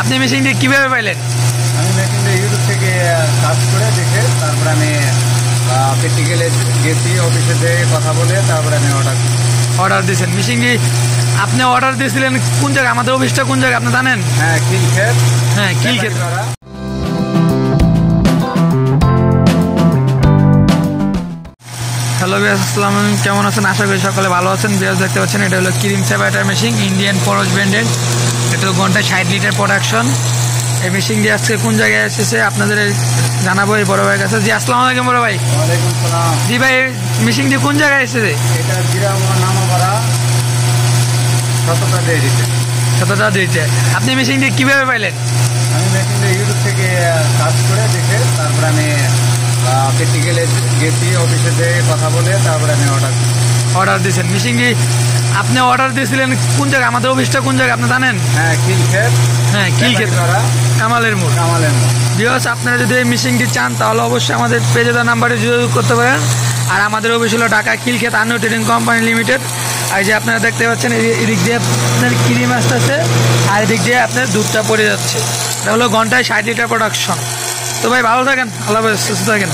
আপনি মেশিনটি কিভাবে পাইলেন? আমি মেশিনটা ইউটিউব থেকে সার্চ করে দেখে তারপরে আমি প্র্যাকটিক্যালে গেছি, অফিসে যেয়ে কথা বলে তারপরে আমি অর্ডার দিয়েছেন। মেশিনটি আপনি অর্ডার দিয়েছিলেন কোন জায়গায়? আমাদের অফিসটা কোন জায়গায় আপনি জানেন? হ্যাঁ, খিলক্ষেত। হ্যাঁ, খিলক্ষেত। হ্যালো বিয়াস, আসসালামু আলাইকুম। কেমন আছেন? আশা করি সকলে ভালো আছেন। বিয়াস দেখতে পাচ্ছেন এটা হলো ক্রিম সেপারেটার মেশিন, ইন্ডিয়ান পরশ ব্র্যান্ডের। এটা ঘন্টায় 60 লিটার প্রোডাকশন। এই মেশিনটি আজকে কোন জায়গায় এসেছে আপনাদের জানাবো এই বড় ভাইয়ের কাছে। জি, আসসালামু আলাইকুম বড় ভাই। ওয়ালাইকুম সালাম। জি ভাই, মেশিনটি কোন জায়গায় এসেছে? এটা নামাপাড়া সততা ডেয়ারিতে। সততা দিয়েছে। আপনি মেশিনটি কিভাবে পাইলেন? আমি মেশিনটা ইউটিউব থেকে সার্চ করে দেখে তারপরে আমি প্র্যাকটিক্যালে গেছি, অফিসে যেয়ে কথা বলে তারপরে আমি অর্ডার দিয়েছেন। মেশিনটি আপনি অর্ডার দিয়েছিলেন কোন জায়গায়? আমাদের অফিসটা কোন জায়গায় আপনি জানেন? হ্যাঁ, খিলক্ষেত। হ্যাঁ, খিলক্ষেত, কামালের মোড়। বিকজ আপনারা যদি এই মেশিনটি চান তাহলে অবশ্যই আমাদের পেজে দেওয়া নাম্বারে যোগাযোগ করতে পারেন। আর আমাদের অফিস হলো ঢাকা খিলক্ষেত আনু ট্রেডিং কোম্পানি লিমিটেড। আর যে আপনারা দেখতে পাচ্ছেন এদিক দিয়ে আপনার ক্রিম আসতেছে, আর এদিক দিয়ে আপনার দুধটা পড়ে যাচ্ছে। এটা হলো ঘন্টায় 60 লিটার প্রোডাকশন। তো ভাই ভালো থাকেন, আল্লাহ হাফেজ, সুস্থ থাকেন।